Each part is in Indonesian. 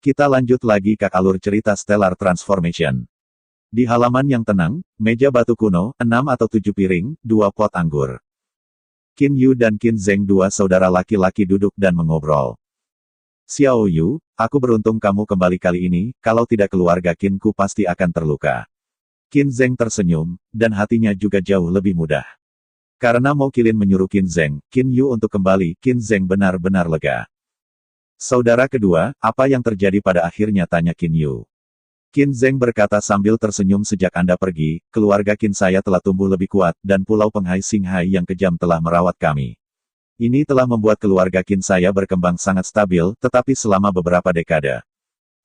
Kita lanjut lagi ke alur cerita Stellar Transformation. Di halaman yang tenang, meja batu kuno, 6 atau 7 piring, 2 pot anggur. Qin Yu dan Qin Zheng, dua saudara laki-laki, duduk dan mengobrol. Xiao Yu, aku beruntung kamu kembali kali ini, kalau tidak keluarga Qinku pasti akan terluka. Qin Zheng tersenyum, dan hatinya juga jauh lebih mudah. Karena Mo Qilin menyuruh Qin Zheng, Qin Yu untuk kembali, Qin Zheng benar-benar lega. Saudara kedua, apa yang terjadi pada akhirnya, tanya Qin Yu. Qin Zheng berkata sambil tersenyum, sejak Anda pergi, keluarga Qin saya telah tumbuh lebih kuat, dan Pulau Penghai Xinghai yang kejam telah merawat kami. Ini telah membuat keluarga Qin saya berkembang sangat stabil, tetapi selama beberapa dekade.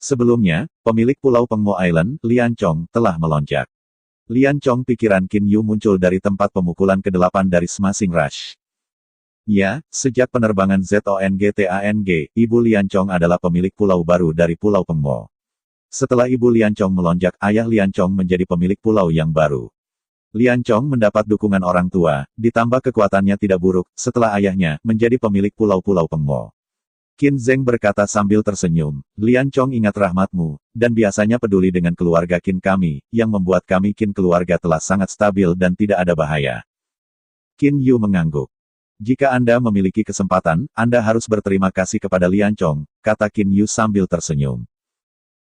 Sebelumnya, pemilik Pulau Pengmo Island, Lian Chong, telah melonjak. Lian Chong, pikiran Qin Yu muncul dari tempat pemukulan ke-8 dari Smashing Rush. Ya, sejak penerbangan ZONGTANG, Ibu Lian Chong adalah pemilik pulau baru dari Pulau Pengmo. Setelah Ibu Lian Chong melonjak, ayah Lian Chong menjadi pemilik pulau yang baru. Lian Chong mendapat dukungan orang tua, ditambah kekuatannya tidak buruk, setelah ayahnya menjadi pemilik pulau-pulau Pengmo. Qin Zheng berkata sambil tersenyum, Lian Chong ingat rahmatmu, dan biasanya peduli dengan keluarga Qin kami, yang membuat kami Qin keluarga telah sangat stabil dan tidak ada bahaya. Qin Yu mengangguk. Jika Anda memiliki kesempatan, Anda harus berterima kasih kepada Lian Chong, kata Qin Yu sambil tersenyum.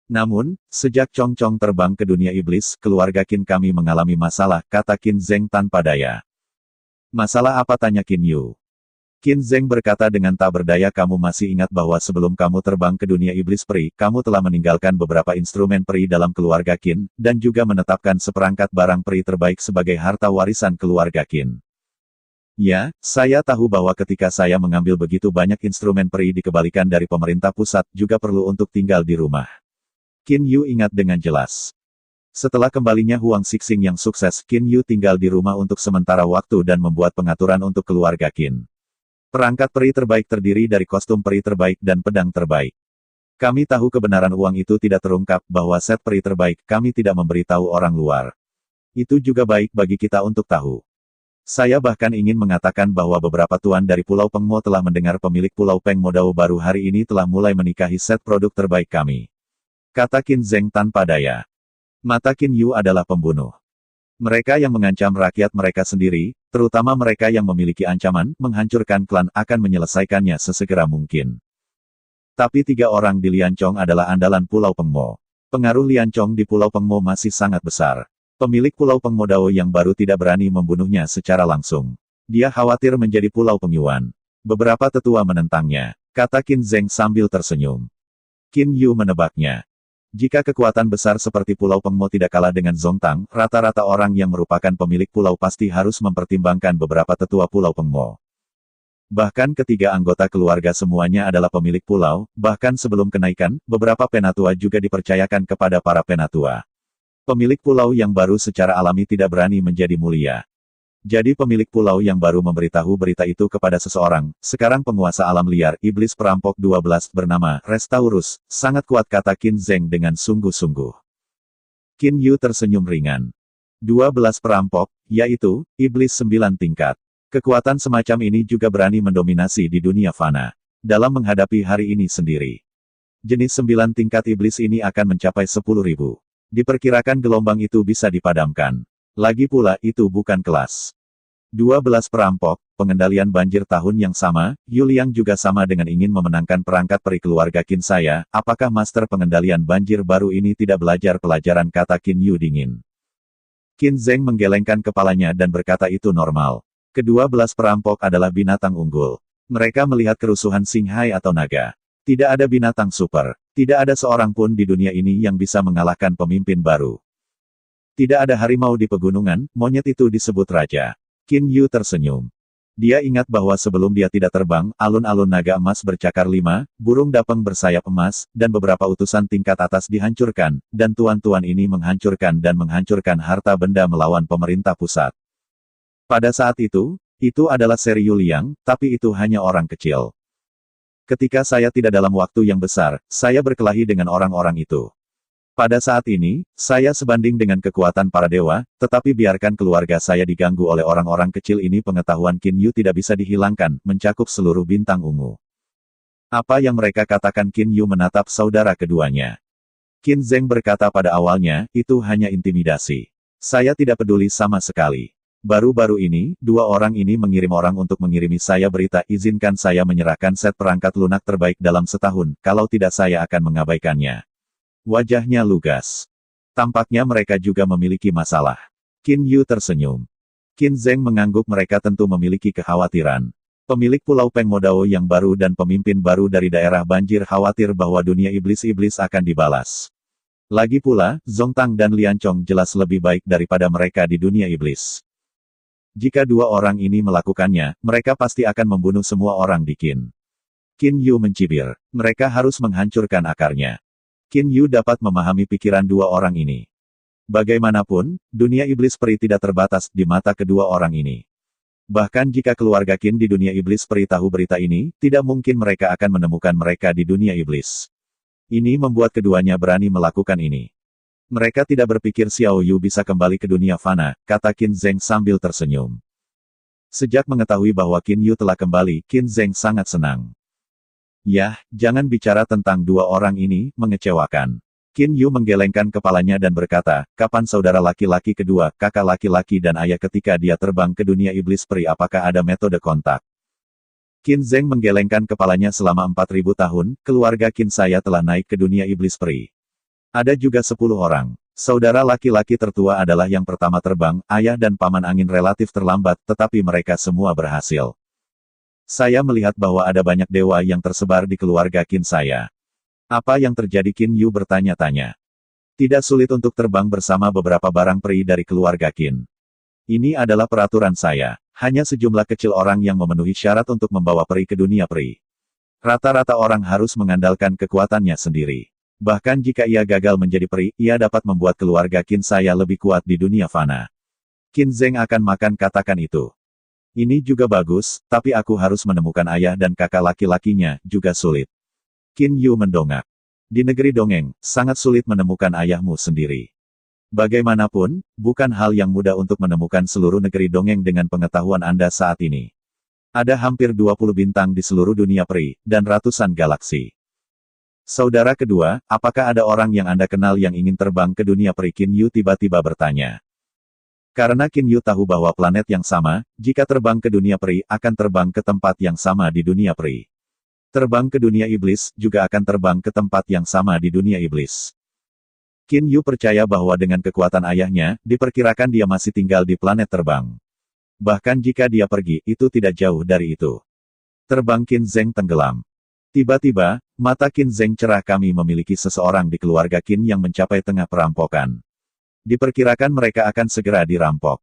Namun, sejak Chong Chong terbang ke dunia iblis, keluarga Qin kami mengalami masalah, kata Qin Zheng tanpa daya. Masalah apa, tanya Qin Yu. Qin Zheng berkata dengan tak berdaya, kamu masih ingat bahwa sebelum kamu terbang ke dunia iblis peri, kamu telah meninggalkan beberapa instrumen peri dalam keluarga Qin, dan juga menetapkan seperangkat barang peri terbaik sebagai harta warisan keluarga Qin. Ya, saya tahu bahwa ketika saya mengambil begitu banyak instrumen peri dikembalikan dari pemerintah pusat, juga perlu untuk tinggal di rumah. Qin Yu ingat dengan jelas. Setelah kembalinya Huang Xixing yang sukses, Qin Yu tinggal di rumah untuk sementara waktu dan membuat pengaturan untuk keluarga Qin. Perangkat peri terbaik terdiri dari kostum peri terbaik dan pedang terbaik. Kami tahu kebenaran uang itu tidak terungkap, bahwa set peri terbaik, kami tidak memberitahu orang luar. Itu juga baik bagi kita untuk tahu. Saya bahkan ingin mengatakan bahwa beberapa tuan dari Pulau Pengmo telah mendengar pemilik Pulau Pengmo Dao baru hari ini telah mulai menikahi set produk terbaik kami. Kata Qin Zheng tanpa daya. Mata Qin Yu adalah pembunuh. Mereka yang mengancam rakyat mereka sendiri, terutama mereka yang memiliki ancaman, menghancurkan klan, akan menyelesaikannya sesegera mungkin. Tapi 3 orang di Lian Chong adalah andalan Pulau Pengmo. Pengaruh Lian Chong di Pulau Pengmo masih sangat besar. Pemilik Pulau Pengmo Dao yang baru tidak berani membunuhnya secara langsung. Dia khawatir menjadi Pulau Pengyuan. Beberapa tetua menentangnya, kata Qin Zheng sambil tersenyum. Qin Yu menebaknya. Jika kekuatan besar seperti Pulau Pengmo tidak kalah dengan Zongtang, rata-rata orang yang merupakan pemilik pulau pasti harus mempertimbangkan beberapa tetua Pulau Pengmo. Bahkan ketiga anggota keluarga semuanya adalah pemilik pulau, bahkan sebelum kenaikan, beberapa penatua juga dipercayakan kepada para penatua. Pemilik pulau yang baru secara alami tidak berani menjadi mulia. Jadi pemilik pulau yang baru memberitahu berita itu kepada seseorang, sekarang penguasa alam liar, iblis perampok 12 bernama Restaurus, sangat kuat, kata Qin Zheng dengan sungguh-sungguh. Qin Yu tersenyum ringan. 12 perampok, yaitu, iblis 9 tingkat. Kekuatan semacam ini juga berani mendominasi di dunia fana. Dalam menghadapi hari ini sendiri. Jenis 9 tingkat iblis ini akan mencapai 10.000. Diperkirakan gelombang itu bisa dipadamkan. Lagi pula, itu bukan kelas 12 perampok, pengendalian banjir tahun yang sama, Yuliang juga sama dengan ingin memenangkan perangkat peri keluarga Qin saya, apakah master pengendalian banjir baru ini tidak belajar pelajaran, kata Qin Yu dingin. Qin Zheng menggelengkan kepalanya dan berkata itu normal. Ke-12 perampok adalah binatang unggul. Mereka melihat kerusuhan Xinghai atau naga. Tidak ada binatang super. Tidak ada seorang pun di dunia ini yang bisa mengalahkan pemimpin baru. Tidak ada harimau di pegunungan, monyet itu disebut raja. Qin Yu tersenyum. Dia ingat bahwa sebelum dia tidak terbang, alun-alun naga emas bercakar 5, burung dapeng bersayap emas, dan beberapa utusan tingkat atas dihancurkan, dan tuan-tuan ini menghancurkan harta benda melawan pemerintah pusat. Pada saat itu adalah seri Yuliang, tapi itu hanya orang kecil. Ketika saya tidak dalam waktu yang besar, saya berkelahi dengan orang-orang itu. Pada saat ini, saya sebanding dengan kekuatan para dewa, tetapi biarkan keluarga saya diganggu oleh orang-orang kecil ini. Pengetahuan Qin Yu tidak bisa dihilangkan, mencakup seluruh bintang ungu. Apa yang mereka katakan? Qin Yu menatap saudara keduanya. Qin Zeng berkata pada awalnya, itu hanya intimidasi. Saya tidak peduli sama sekali. Baru-baru ini, dua orang ini mengirim orang untuk mengirimi saya berita. Izinkan saya menyerahkan set perangkat lunak terbaik dalam setahun, kalau tidak saya akan mengabaikannya. Wajahnya lugas. Tampaknya mereka juga memiliki masalah. Qin Yu tersenyum. Qin Zeng mengangguk, mereka tentu memiliki kekhawatiran. Pemilik Pulau Pengmodao yang baru dan pemimpin baru dari daerah banjir khawatir bahwa dunia iblis-iblis akan dibalas. Lagi pula, Zongtang dan Liancong jelas lebih baik daripada mereka di dunia iblis. Jika dua orang ini melakukannya, mereka pasti akan membunuh semua orang di Qin. Qin Yu mencibir. Mereka harus menghancurkan akarnya. Qin Yu dapat memahami pikiran dua orang ini. Bagaimanapun, dunia iblis peri tidak terbatas di mata kedua orang ini. Bahkan jika keluarga Qin di dunia iblis peri tahu berita ini, tidak mungkin mereka akan menemukan mereka di dunia iblis. Ini membuat keduanya berani melakukan ini. Mereka tidak berpikir Xiao Yu bisa kembali ke dunia fana, kata Qin Zeng sambil tersenyum. Sejak mengetahui bahwa Qin Yu telah kembali, Qin Zeng sangat senang. Yah, jangan bicara tentang dua orang ini, mengecewakan. Qin Yu menggelengkan kepalanya dan berkata, kapan saudara laki-laki kedua, kakak laki-laki dan ayah ketika dia terbang ke dunia iblis peri, apakah ada metode kontak? Qin Zeng menggelengkan kepalanya. Selama 4000 tahun, keluarga Qin saya telah naik ke dunia iblis peri. Ada juga 10 orang. Saudara laki-laki tertua adalah yang pertama terbang, ayah dan paman angin relatif terlambat, tetapi mereka semua berhasil. Saya melihat bahwa ada banyak dewa yang tersebar di keluarga Qin saya. Apa yang terjadi? Qin Yu bertanya-tanya. Tidak sulit untuk terbang bersama beberapa barang peri dari keluarga Qin. Ini adalah peraturan saya. Hanya sejumlah kecil orang yang memenuhi syarat untuk membawa peri ke dunia peri. Rata-rata orang harus mengandalkan kekuatannya sendiri. Bahkan jika ia gagal menjadi peri, ia dapat membuat keluarga Qin saya lebih kuat di dunia fana. Qin Zeng akan makan katakan itu. Ini juga bagus, tapi aku harus menemukan ayah dan kakak laki-lakinya, juga sulit. Qin Yu mendongak. Di negeri dongeng, sangat sulit menemukan ayahmu sendiri. Bagaimanapun, bukan hal yang mudah untuk menemukan seluruh negeri dongeng dengan pengetahuan Anda saat ini. Ada hampir 20 bintang di seluruh dunia peri, dan ratusan galaksi. Saudara kedua, apakah ada orang yang Anda kenal yang ingin terbang ke dunia peri? Qin Yu tiba-tiba bertanya. Karena Qin Yu tahu bahwa planet yang sama, jika terbang ke dunia peri, akan terbang ke tempat yang sama di dunia peri. Terbang ke dunia iblis, juga akan terbang ke tempat yang sama di dunia iblis. Qin Yu percaya bahwa dengan kekuatan ayahnya, diperkirakan dia masih tinggal di planet terbang. Bahkan jika dia pergi, itu tidak jauh dari itu. Terbang. Qin Zeng tenggelam. Tiba-tiba, mata Qin Zeng cerah. Kami memiliki seseorang di keluarga Qin yang mencapai tengah perampokan. Diperkirakan mereka akan segera dirampok.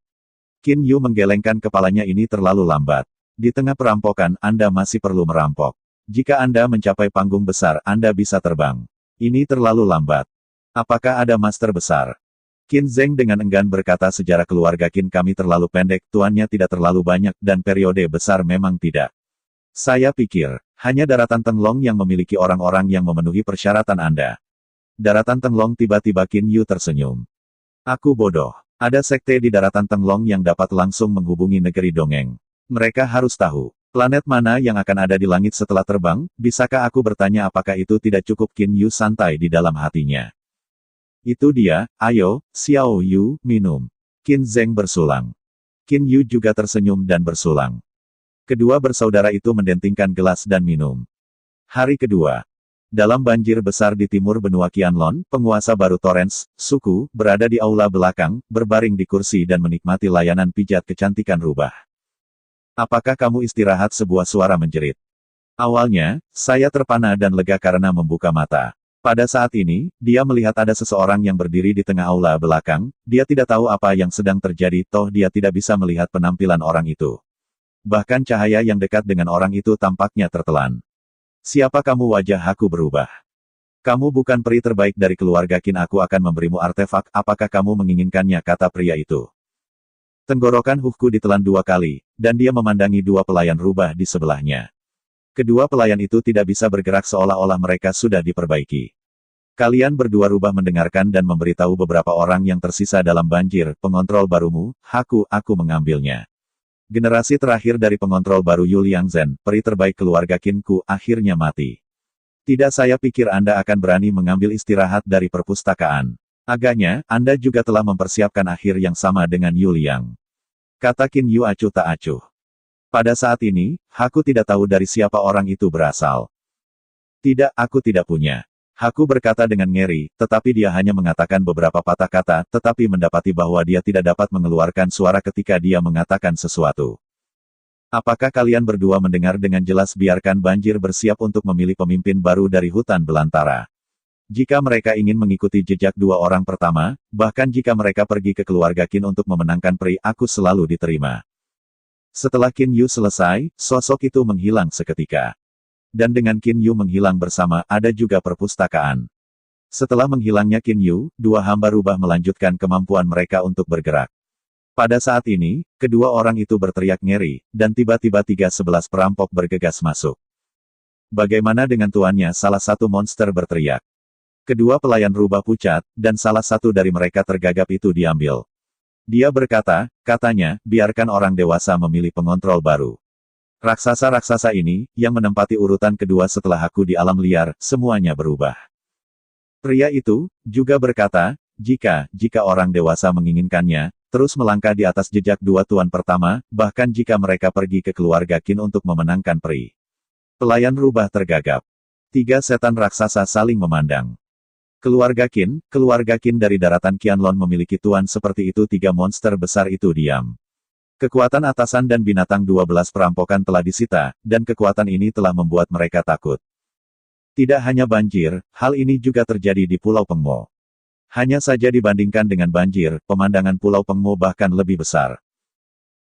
Qin Yu menggelengkan kepalanya. Ini terlalu lambat. Di tengah perampokan, Anda masih perlu merampok. Jika Anda mencapai panggung besar, Anda bisa terbang. Ini terlalu lambat. Apakah ada master besar? Qin Zeng dengan enggan berkata, sejarah keluarga Qin kami terlalu pendek, tuannya tidak terlalu banyak, dan periode besar memang tidak. Saya pikir, hanya daratan Tenglong yang memiliki orang-orang yang memenuhi persyaratan Anda. Daratan Tenglong. Tiba-tiba Qin Yu tersenyum. Aku bodoh. Ada sekte di daratan Tenglong yang dapat langsung menghubungi negeri dongeng. Mereka harus tahu. Planet mana yang akan ada di langit setelah terbang? Bisakah aku bertanya? Apakah itu tidak cukup? Qin Yu santai di dalam hatinya. Itu dia, ayo, Xiao Yu, minum. Qin Zeng bersulang. Qin Yu juga tersenyum dan bersulang. Kedua bersaudara itu mendentingkan gelas dan minum. Hari kedua. Dalam banjir besar di timur benua Qianlong, penguasa baru Torrens, suku, berada di aula belakang, berbaring di kursi dan menikmati layanan pijat kecantikan rubah. Apakah kamu istirahat? Sebuah suara menjerit. Awalnya, saya terpana dan lega karena membuka mata. Pada saat ini, dia melihat ada seseorang yang berdiri di tengah aula belakang. Dia tidak tahu apa yang sedang terjadi, toh dia tidak bisa melihat penampilan orang itu. Bahkan cahaya yang dekat dengan orang itu tampaknya tertelan. Siapa kamu? Wajah aku berubah. Kamu bukan peri terbaik dari keluarga Qin. Aku akan memberimu artefak. Apakah kamu menginginkannya? Kata pria itu. Tenggorokan Huku ditelan 2 kali, dan dia memandangi 2 pelayan rubah di sebelahnya. Kedua pelayan itu tidak bisa bergerak seolah-olah mereka sudah diperbaiki. Kalian berdua rubah mendengarkan dan memberitahu beberapa orang yang tersisa dalam banjir, pengontrol barumu, aku mengambilnya. Generasi terakhir dari pengontrol baru Yu Liangzhen, peri terbaik keluarga Qin-ku, akhirnya mati. Tidak, saya pikir Anda akan berani mengambil istirahat dari perpustakaan. Agaknya, Anda juga telah mempersiapkan akhir yang sama dengan Yu Liang. Kata Qin Yu acuh tak acuh. Pada saat ini, aku tidak tahu dari siapa orang itu berasal. Tidak, aku tidak punya. Haku berkata dengan ngeri, tetapi dia hanya mengatakan beberapa patah kata, tetapi mendapati bahwa dia tidak dapat mengeluarkan suara ketika dia mengatakan sesuatu. Apakah kalian berdua mendengar dengan jelas? Biarkan banjir bersiap untuk memilih pemimpin baru dari hutan belantara. Jika mereka ingin mengikuti jejak dua orang pertama, bahkan jika mereka pergi ke keluarga Qin untuk memenangkan peri, aku selalu diterima. Setelah Qin Yu selesai, sosok itu menghilang seketika. Dan dengan Qin Yu menghilang bersama, ada juga perpustakaan. Setelah menghilangnya Qin Yu, dua hamba rubah melanjutkan kemampuan mereka untuk bergerak. Pada saat ini, kedua orang itu berteriak ngeri, dan tiba-tiba 311 perampok bergegas masuk. Bagaimana dengan tuannya? Salah satu monster berteriak. Kedua pelayan rubah pucat, dan salah satu dari mereka tergagap itu diambil. Dia berkata, katanya, biarkan orang dewasa memilih pengontrol baru. Raksasa-raksasa ini, yang menempati urutan kedua setelah aku di alam liar, semuanya berubah. Pria itu, juga berkata, jika orang dewasa menginginkannya, terus melangkah di atas jejak dua tuan pertama, bahkan jika mereka pergi ke keluarga Qin untuk memenangkan peri. Pelayan rubah tergagap. 3 setan raksasa saling memandang. Keluarga Qin dari daratan Qianlong memiliki tuan seperti itu. 3 monster besar itu diam. Kekuatan atasan dan binatang 12 perampokan telah disita, dan kekuatan ini telah membuat mereka takut. Tidak hanya banjir, hal ini juga terjadi di Pulau Pengmo. Hanya saja dibandingkan dengan banjir, pemandangan Pulau Pengmo bahkan lebih besar.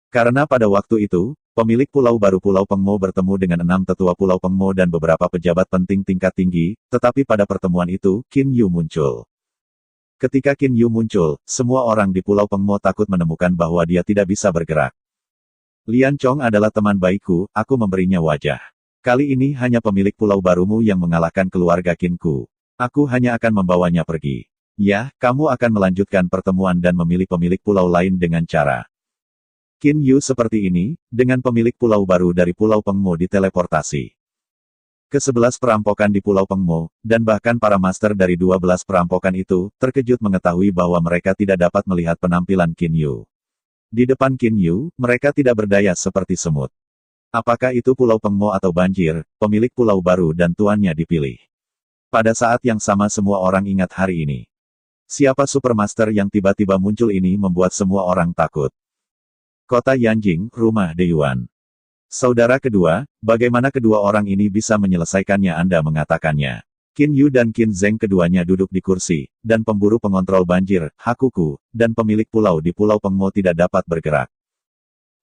Karena pada waktu itu, pemilik pulau baru Pulau Pengmo bertemu dengan 6 tetua Pulau Pengmo dan beberapa pejabat penting tingkat tinggi, tetapi pada pertemuan itu, Qin Yu muncul. Ketika Qin Yu muncul, semua orang di Pulau Pengmo takut menemukan bahwa dia tidak bisa bergerak. Lian Chong adalah teman baikku, aku memberinya wajah. Kali ini hanya pemilik pulau barumu yang mengalahkan keluarga Qin-ku. Aku hanya akan membawanya pergi. Ya, kamu akan melanjutkan pertemuan dan memilih pemilik pulau lain dengan cara Qin Yu seperti ini, dengan pemilik pulau baru dari Pulau Pengmo diteleportasi ke-11 perampokan di Pulau Pengmo, dan bahkan para master dari 12 perampokan itu, terkejut mengetahui bahwa mereka tidak dapat melihat penampilan Qin Yu. Di depan Qin Yu, mereka tidak berdaya seperti semut. Apakah itu Pulau Pengmo atau banjir, pemilik pulau baru dan tuannya dipilih. Pada saat yang sama semua orang ingat hari ini. Siapa Supermaster yang tiba-tiba muncul ini membuat semua orang takut. Kota Yanjing, rumah Deyuan. Saudara kedua, bagaimana kedua orang ini bisa menyelesaikannya? Anda mengatakannya. Qin Yu dan Qin Zeng keduanya duduk di kursi, dan pemburu pengontrol banjir, Hakuku, dan pemilik pulau di Pulau Pengmo tidak dapat bergerak.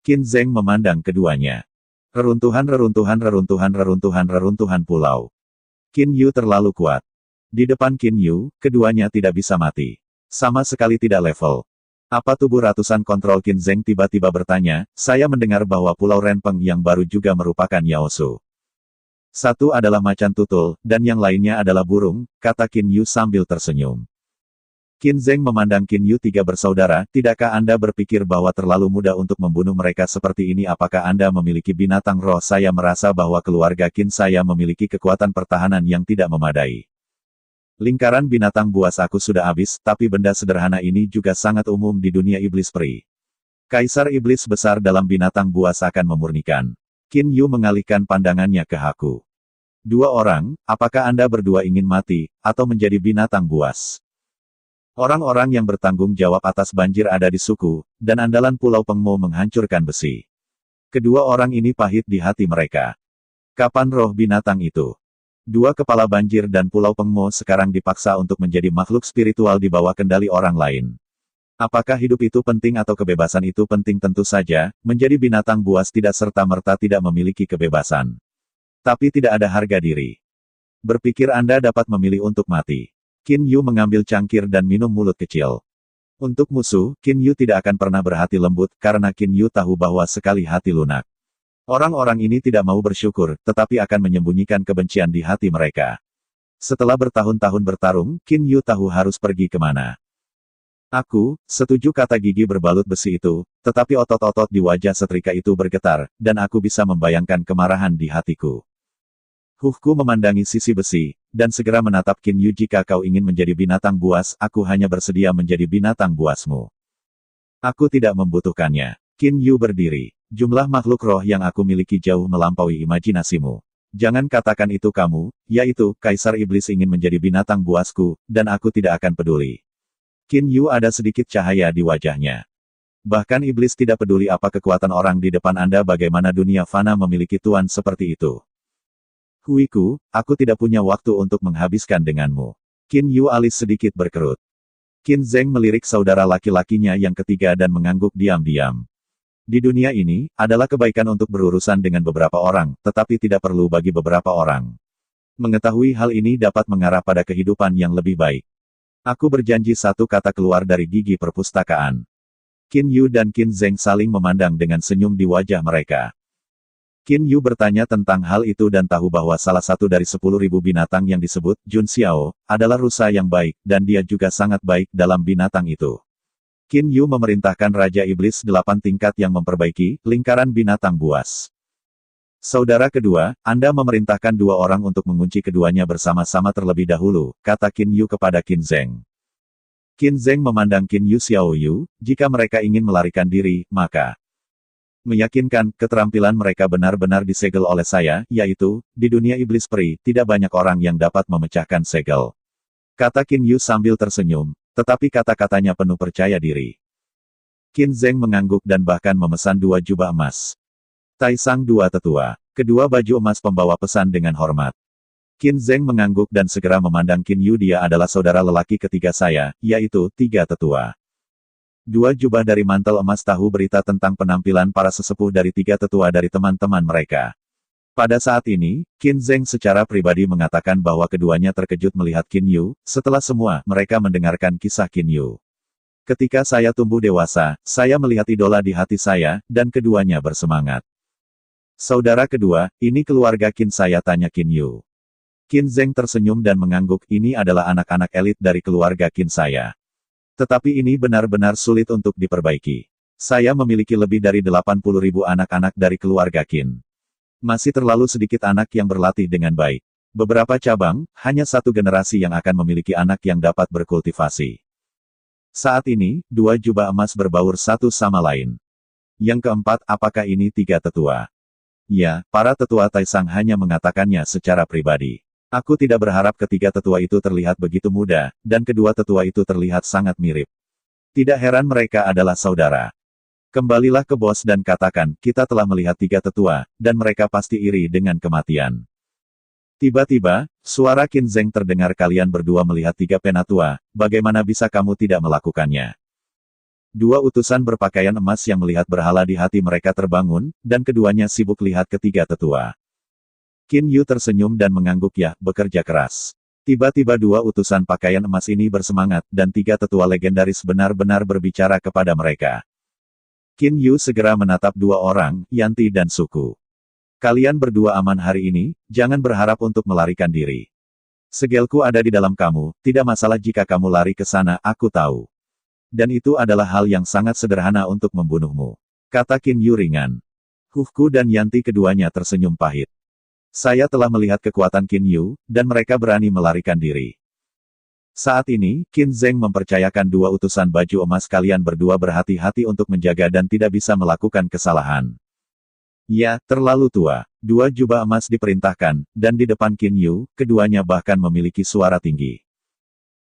Qin Zeng memandang keduanya. Reruntuhan pulau. Qin Yu terlalu kuat. Di depan Qin Yu, keduanya tidak bisa mati. Sama sekali tidak level. Apa tubuh ratusan kontrol? Qin Zeng tiba-tiba bertanya, saya mendengar bahwa Pulau Renpeng yang baru juga merupakan Yaosu. Satu adalah macan tutul, dan yang lainnya adalah burung, kata Qin Yu sambil tersenyum. Qin Zeng memandang Qin Yu. 3 bersaudara, tidakkah Anda berpikir bahwa terlalu mudah untuk membunuh mereka seperti ini? Apakah Anda memiliki binatang roh? Saya merasa bahwa keluarga Qin saya memiliki kekuatan pertahanan yang tidak memadai. Lingkaran binatang buas aku sudah habis, tapi benda sederhana ini juga sangat umum di dunia iblis peri. Kaisar iblis besar dalam binatang buas akan memurnikan. Qin Yu mengalihkan pandangannya ke Haku. 2 orang, apakah Anda berdua ingin mati, atau menjadi binatang buas? Orang-orang yang bertanggung jawab atas banjir ada di suku, dan andalan Pulau Pengmo menghancurkan besi. Kedua orang ini pahit di hati mereka. Kapan roh binatang itu? 2 kepala banjir dan Pulau Pengmo sekarang dipaksa untuk menjadi makhluk spiritual di bawah kendali orang lain. Apakah hidup itu penting atau kebebasan itu penting? Tentu saja, menjadi binatang buas tidak serta-merta tidak memiliki kebebasan. Tapi tidak ada harga diri. Berpikir Anda dapat memilih untuk mati. Qin Yu mengambil cangkir dan minum mulut kecil. Untuk musuh, Qin Yu tidak akan pernah berhati lembut, karena Qin Yu tahu bahwa sekali hati lunak. Orang-orang ini tidak mau bersyukur, tetapi akan menyembunyikan kebencian di hati mereka. Setelah bertahun-tahun bertarung, Qin Yu tahu harus pergi kemana. Aku setuju, kata gigi berbalut besi itu, Tetapi otot-otot di wajah setrika itu bergetar, dan aku bisa membayangkan kemarahan di hatiku. Huhku memandangi sisi besi, dan segera menatap Qin Yu. Jika kau ingin menjadi binatang buas, aku hanya bersedia menjadi binatang buasmu. Aku tidak membutuhkannya. Qin Yu berdiri. Jumlah makhluk roh yang aku miliki jauh melampaui imajinasimu. Jangan katakan itu kamu, yaitu, Kaisar Iblis ingin menjadi binatang buasku, dan aku tidak akan peduli. Qin Yu ada sedikit cahaya di wajahnya. Bahkan iblis tidak peduli apa kekuatan orang di depan Anda. Bagaimana dunia fana memiliki tuan seperti itu. Huiku, aku tidak punya waktu untuk menghabiskan denganmu. Qin Yu alis sedikit berkerut. Qin Zeng melirik saudara laki-lakinya yang ketiga dan mengangguk diam-diam. Di dunia ini, adalah kebaikan untuk berurusan dengan beberapa orang, tetapi tidak perlu bagi beberapa orang. Mengetahui hal ini dapat mengarah pada kehidupan yang lebih baik. Aku berjanji, satu kata keluar dari gigi perpustakaan. Qin Yu dan Qin Zeng saling memandang dengan senyum di wajah mereka. Qin Yu bertanya tentang hal itu dan tahu bahwa salah satu dari 10.000 binatang yang disebut Jun Xiao, adalah rusa yang baik, dan dia juga sangat baik dalam binatang itu. Qin Yu memerintahkan Raja Iblis 8 tingkat yang memperbaiki lingkaran binatang buas. Saudara kedua, Anda memerintahkan 2 orang untuk mengunci keduanya bersama-sama terlebih dahulu, kata Qin Yu kepada Qin Zeng. Qin Zeng memandang Qin Yu Xiao Yu, jika mereka ingin melarikan diri, maka meyakinkan keterampilan mereka benar-benar disegel oleh saya, yaitu, di dunia iblis peri, tidak banyak orang yang dapat memecahkan segel. Kata Qin Yu sambil tersenyum. Tetapi kata-katanya penuh percaya diri. Qin Zeng mengangguk dan bahkan memesan 2 jubah emas. Taisang 2 tetua. Kedua baju emas pembawa pesan dengan hormat. Qin Zeng mengangguk dan segera memandang Qin Yu. Dia adalah saudara lelaki ketiga saya, yaitu 3 tetua. 2 jubah dari mantel emas tahu berita tentang penampilan para sesepuh dari 3 tetua dari teman-teman mereka. Pada saat ini, Qin Zeng secara pribadi mengatakan bahwa keduanya terkejut melihat Qin Yu. Setelah semua, mereka mendengarkan kisah Qin Yu. Ketika saya tumbuh dewasa, saya melihat idola di hati saya, dan keduanya bersemangat. Saudara kedua, ini keluarga Qin, saya tanya Qin Yu. Qin Zeng tersenyum dan mengangguk, ini adalah anak-anak elit dari keluarga Qin saya. Tetapi ini benar-benar sulit untuk diperbaiki. Saya memiliki lebih dari 80.000 anak-anak dari keluarga Qin. Masih terlalu sedikit anak yang berlatih dengan baik. Beberapa cabang, hanya 1 generasi yang akan memiliki anak yang dapat berkultivasi. Saat ini, 2 jubah emas berbaur satu sama lain. Yang keempat, apakah ini 3 tetua? Ya, para tetua Taisang hanya mengatakannya secara pribadi. Aku tidak berharap ketiga tetua itu terlihat begitu muda, dan kedua tetua itu terlihat sangat mirip. Tidak heran mereka adalah saudara. Kembalilah ke bos dan katakan, kita telah melihat 3 tetua, dan mereka pasti iri dengan kematian. Tiba-tiba, suara Qin Zeng terdengar, kalian berdua melihat 3 penatua, bagaimana bisa kamu tidak melakukannya? 2 utusan berpakaian emas yang melihat berhala di hati mereka terbangun, dan keduanya sibuk lihat ketiga tetua. Qin Yu tersenyum dan mengangguk, ya, bekerja keras. Tiba-tiba 2 utusan pakaian emas ini bersemangat, dan 3 tetua legendaris benar-benar berbicara kepada mereka. Qin Yu segera menatap 2 orang, Yanti dan Suku. Kalian berdua aman hari ini, jangan berharap untuk melarikan diri. Segelku ada di dalam kamu, tidak masalah jika kamu lari ke sana, aku tahu. Dan itu adalah hal yang sangat sederhana untuk membunuhmu. Kata Qin Yu ringan. Huhku dan Yanti keduanya tersenyum pahit. Saya telah melihat kekuatan Qin Yu, dan mereka berani melarikan diri. Saat ini, Qin Zeng mempercayakan 2 utusan baju emas, kalian berdua berhati-hati untuk menjaga dan tidak bisa melakukan kesalahan. Ya, terlalu tua. 2 jubah emas diperintahkan, dan di depan Qin Yu, keduanya bahkan memiliki suara tinggi.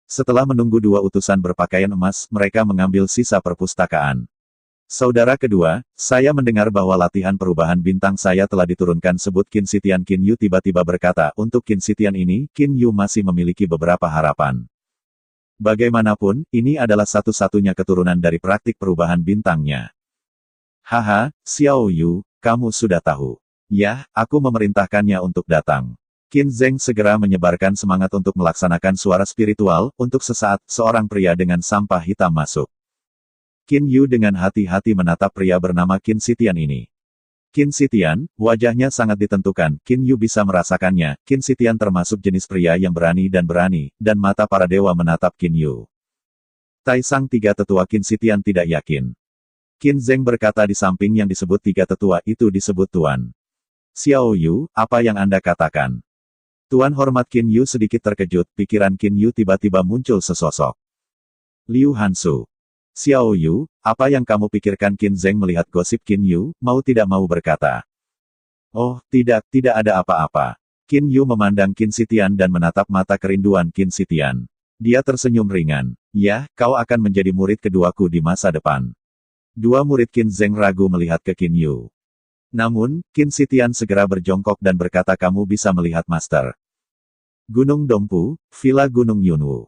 Setelah menunggu 2 utusan berpakaian emas, mereka mengambil sisa perpustakaan. Saudara kedua, saya mendengar bahwa latihan perubahan bintang saya telah diturunkan, sebut Qin Sitian. Qin Yu tiba-tiba berkata, untuk Qin Sitian ini, Qin Yu masih memiliki beberapa harapan. Bagaimanapun, ini adalah satu-satunya keturunan dari praktik perubahan bintangnya. Haha, Xiao Yu, kamu sudah tahu. Ya, aku memerintahkannya untuk datang. Qin Zeng segera menyebarkan semangat untuk melaksanakan suara spiritual. Untuk sesaat, seorang pria dengan sampah hitam masuk. Qin Yu dengan hati-hati menatap pria bernama Qin Sitian ini. Qin Sitian, wajahnya sangat ditentukan, Qin Yu bisa merasakannya. Qin Sitian termasuk jenis pria yang berani, dan mata para dewa menatap Qin Yu. Taisang 3 tetua Qin Sitian tidak yakin. Qin Zeng berkata di samping yang disebut tiga tetua itu disebut Tuan. Xiao Yu, apa yang Anda katakan? Tuan hormat Qin Yu sedikit terkejut, pikiran Qin Yu tiba-tiba muncul sesosok. Liu Hansu. Xiao Yu, apa yang kamu pikirkan? Qin Zeng melihat gosip Qin Yu, mau tidak mau berkata. Oh, tidak ada apa-apa. Qin Yu memandang Qin Sitian dan menatap mata kerinduan Qin Sitian. Dia tersenyum ringan. Ya, kau akan menjadi murid keduaku di masa depan. Dua murid Qin Zeng ragu melihat ke Qin Yu. Namun, Qin Sitian segera berjongkok dan berkata kamu bisa melihat Master. Gunung Dongpu, Villa Gunung Yunwu.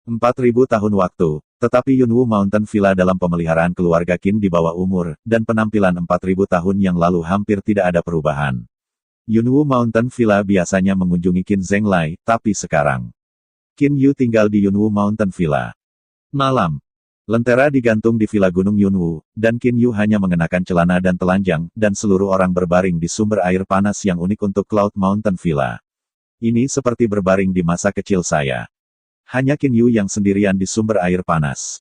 4.000 tahun waktu, tetapi Yunwu Mountain Villa dalam pemeliharaan keluarga Qin di bawah umur, dan penampilan 4.000 tahun yang lalu hampir tidak ada perubahan. Yunwu Mountain Villa biasanya mengunjungi Qin Zeng Lai, tapi sekarang Qin Yu tinggal di Yunwu Mountain Villa. Malam. Lentera digantung di Villa Gunung Yunwu, dan Qin Yu hanya mengenakan celana dan telanjang, dan seluruh orang berbaring di sumber air panas yang unik untuk Cloud Mountain Villa. Ini seperti berbaring di masa kecil saya. Hanya Qin Yu yang sendirian di sumber air panas.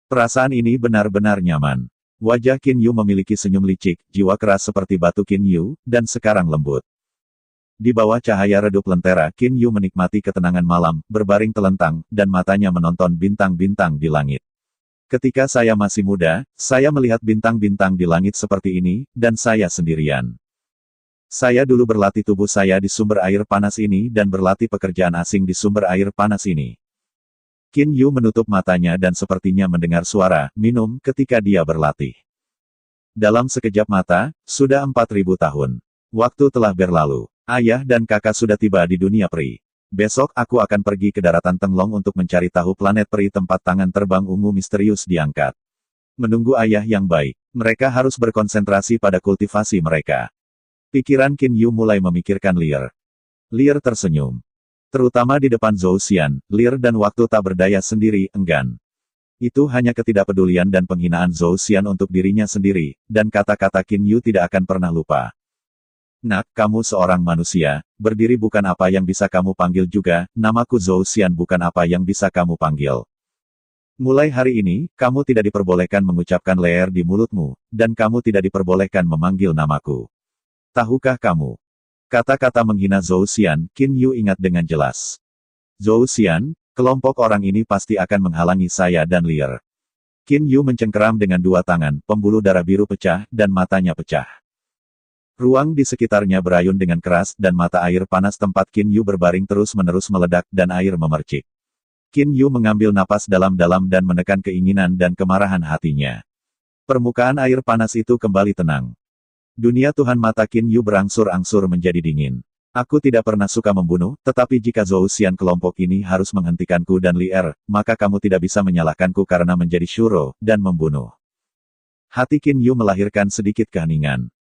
Perasaan ini benar-benar nyaman. Wajah Qin Yu memiliki senyum licik, jiwa keras seperti batu Qin Yu, dan sekarang lembut. Di bawah cahaya redup lentera, Qin Yu menikmati ketenangan malam, berbaring telentang, dan matanya menonton bintang-bintang di langit. Ketika saya masih muda, saya melihat bintang-bintang di langit seperti ini, dan saya sendirian. Saya dulu berlatih tubuh saya di sumber air panas ini dan berlatih pekerjaan asing di sumber air panas ini. Qin Yu menutup matanya dan sepertinya mendengar suara minum ketika dia berlatih. Dalam sekejap mata, sudah 4.000 tahun. Waktu telah berlalu. Ayah dan kakak sudah tiba di dunia peri. Besok aku akan pergi ke daratan Tenglong untuk mencari tahu planet peri tempat tangan terbang ungu misterius diangkat. Menunggu ayah yang baik. Mereka harus berkonsentrasi pada kultivasi mereka. Pikiran Qin Yu mulai memikirkan Lear. Lear tersenyum. Terutama di depan Zhou Xian, Lear dan waktu tak berdaya sendiri, enggan. Itu hanya ketidakpedulian dan penghinaan Zhou Xian untuk dirinya sendiri, dan kata-kata Qin Yu tidak akan pernah lupa. Nak, kamu seorang manusia, berdiri bukan apa yang bisa kamu panggil juga, namaku Zhou Xian bukan apa yang bisa kamu panggil. Mulai hari ini, kamu tidak diperbolehkan mengucapkan leer di mulutmu, dan kamu tidak diperbolehkan memanggil namaku. Tahukah kamu? Kata-kata menghina Zhou Xian, Qin Yu ingat dengan jelas. Zhou Xian, kelompok orang ini pasti akan menghalangi saya dan Lear. Qin Yu mencengkeram dengan dua tangan, pembuluh darah biru pecah, dan matanya pecah. Ruang di sekitarnya berayun dengan keras, dan mata air panas tempat Qin Yu berbaring terus-menerus meledak, dan air memercik. Qin Yu mengambil napas dalam-dalam dan menekan keinginan dan kemarahan hatinya. Permukaan air panas itu kembali tenang. Dunia Tuhan mata Qin Yu berangsur-angsur menjadi dingin. Aku tidak pernah suka membunuh, tetapi jika Zhou Xian kelompok ini harus menghentikanku dan Lier, maka kamu tidak bisa menyalahkanku karena menjadi Shuro, dan membunuh. Hati Qin Yu melahirkan sedikit keheningan.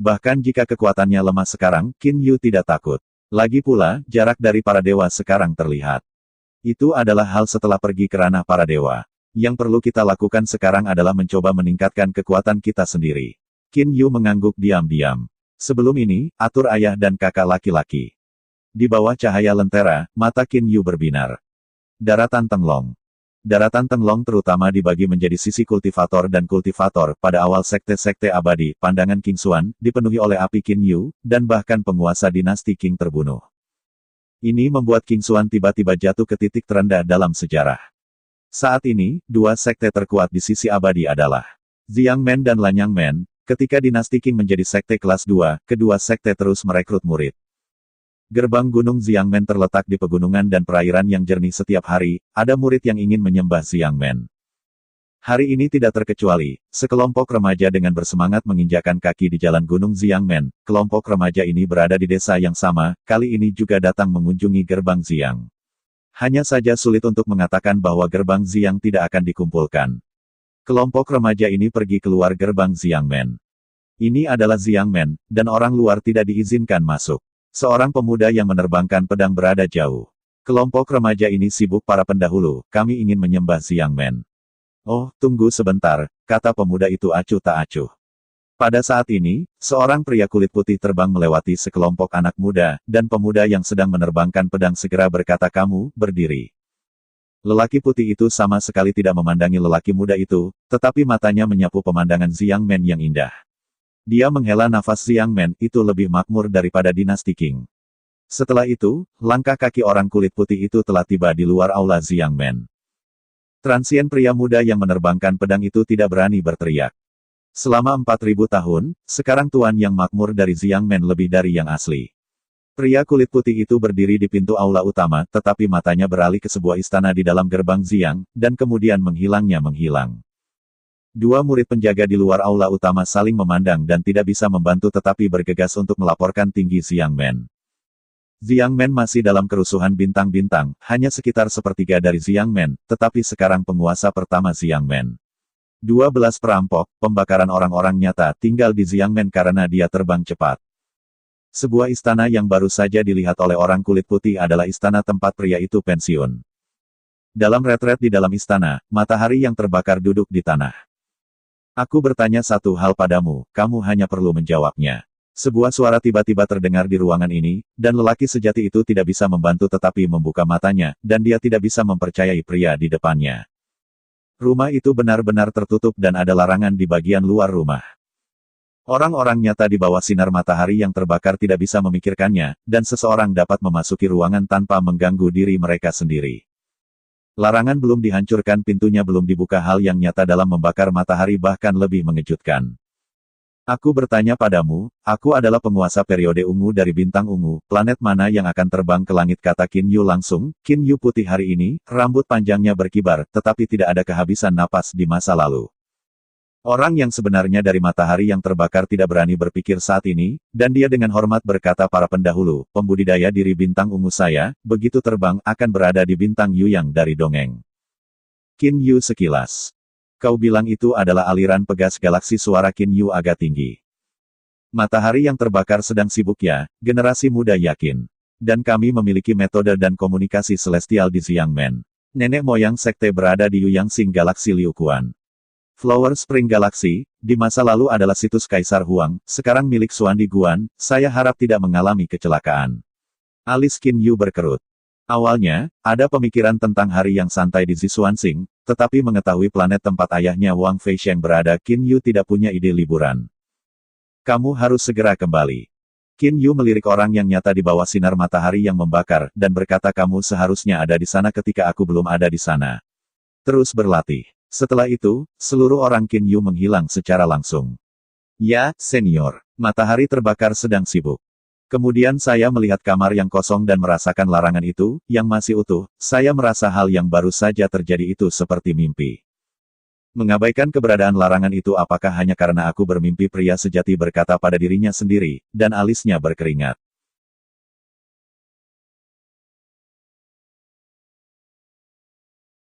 Bahkan jika kekuatannya lemah sekarang, Qin Yu tidak takut. Lagi pula, jarak dari para dewa sekarang terlihat. Itu adalah hal setelah pergi ke ranah para dewa. Yang perlu kita lakukan sekarang adalah mencoba meningkatkan kekuatan kita sendiri. Qin Yu mengangguk diam-diam. Sebelum ini, atur ayah dan kakak laki-laki. Di bawah cahaya lentera, mata Qin Yu berbinar. Daratan Tenglong. Daratan Tenglong terutama dibagi menjadi sisi kultivator dan kultivator. Pada awal sekte-sekte abadi, pandangan King Xuan, dipenuhi oleh api Qin Yu, dan bahkan penguasa dinasti Qing terbunuh. Ini membuat King Xuan tiba-tiba jatuh ke titik terendah dalam sejarah. Saat ini, dua sekte terkuat di sisi abadi adalah Jiangmen dan Lanyangmen. Ketika dinasti Qing menjadi sekte kelas 2, kedua sekte terus merekrut murid. Gerbang Gunung Jiangmen terletak di pegunungan dan perairan yang jernih setiap hari, ada murid yang ingin menyembah Jiangmen. Hari ini tidak terkecuali, sekelompok remaja dengan bersemangat menginjakan kaki di jalan Gunung Jiangmen. Kelompok remaja ini berada di desa yang sama, kali ini juga datang mengunjungi gerbang Jiang. Hanya saja sulit untuk mengatakan bahwa gerbang Jiang tidak akan dikumpulkan. Kelompok remaja ini pergi keluar gerbang Jiangmen. Ini adalah Jiangmen, dan orang luar tidak diizinkan masuk. Seorang pemuda yang menerbangkan pedang berada jauh. Kelompok remaja ini sibuk para pendahulu, kami ingin menyembah Jiangmen. Oh, tunggu sebentar, kata pemuda itu acuh tak acuh. Pada saat ini, seorang pria kulit putih terbang melewati sekelompok anak muda, dan pemuda yang sedang menerbangkan pedang segera berkata kamu, berdiri. Lelaki putih itu sama sekali tidak memandangi lelaki muda itu, tetapi matanya menyapu pemandangan Jiang Men yang indah. Dia menghela nafas. Jiang Men itu lebih makmur daripada dinasti Qing. Setelah itu, langkah kaki orang kulit putih itu telah tiba di luar aula Jiang Men. Transien pria muda yang menerbangkan pedang itu tidak berani berteriak. Selama 4000 tahun, sekarang tuan yang makmur dari Jiang Men lebih dari yang asli. Pria kulit putih itu berdiri di pintu aula utama, tetapi matanya beralih ke sebuah istana di dalam gerbang Jiang, dan kemudian menghilang. Dua murid penjaga di luar aula utama saling memandang dan tidak bisa membantu tetapi bergegas untuk melaporkan tinggi Jiang Men. Jiang Men masih dalam kerusuhan bintang-bintang, hanya sekitar sepertiga dari Jiang Men, tetapi sekarang penguasa pertama Jiang Men. 12 perampok, pembakaran orang-orang nyata tinggal di Jiang Men karena dia terbang cepat. Sebuah istana yang baru saja dilihat oleh orang kulit putih adalah istana tempat pria itu pensiun. Dalam retret di dalam istana, matahari yang terbakar duduk di tanah. Aku bertanya satu hal padamu, kamu hanya perlu menjawabnya. Sebuah suara tiba-tiba terdengar di ruangan ini, dan lelaki sejati itu tidak bisa membantu tetapi membuka matanya, dan dia tidak bisa mempercayai pria di depannya. Rumah itu benar-benar tertutup dan ada larangan di bagian luar rumah. Orang-orang nyata di bawah sinar matahari yang terbakar tidak bisa memikirkannya, dan seseorang dapat memasuki ruangan tanpa mengganggu diri mereka sendiri. Larangan belum dihancurkan, pintunya belum dibuka, hal yang nyata dalam membakar matahari bahkan lebih mengejutkan. Aku bertanya padamu, aku adalah penguasa periode ungu dari bintang ungu, planet mana yang akan terbang ke langit, kata Qin Yu langsung. Qin Yu putih hari ini, rambut panjangnya berkibar, tetapi tidak ada kehabisan napas di masa lalu. Orang yang sebenarnya dari matahari yang terbakar tidak berani berpikir saat ini, dan dia dengan hormat berkata, para pendahulu, pembudidaya diri bintang ungu saya, begitu terbang akan berada di bintang Yuyang dari dongeng. Qin Yu sekilas. Kau bilang itu adalah aliran pegas galaksi, suara Qin Yu agak tinggi. Matahari yang terbakar sedang sibuk ya, generasi muda yakin. Dan kami memiliki metode dan komunikasi celestial di Jiang Men. Nenek moyang sekte berada di Yuyangsing Galaksi Liuquan. Flower Spring Galaxy, di masa lalu adalah situs Kaisar Huang, sekarang milik Xuandi Guan, saya harap tidak mengalami kecelakaan. Alis Qin Yu berkerut. Awalnya, ada pemikiran tentang hari yang santai di Zixuanxing, tetapi mengetahui planet tempat ayahnya Wang Feisheng berada, Qin Yu tidak punya ide liburan. Kamu harus segera kembali. Qin Yu melirik orang yang nyata di bawah sinar matahari yang membakar, dan berkata, kamu seharusnya ada di sana ketika aku belum ada di sana. Terus berlatih. Setelah itu, seluruh orang Qin Yu menghilang secara langsung. Ya, senior. Matahari terbakar sedang sibuk. Kemudian saya melihat kamar yang kosong dan merasakan larangan itu, yang masih utuh. Saya merasa hal yang baru saja terjadi itu seperti mimpi. Mengabaikan keberadaan larangan itu apakah hanya karena aku bermimpi, pria sejati berkata pada dirinya sendiri, dan alisnya berkeringat.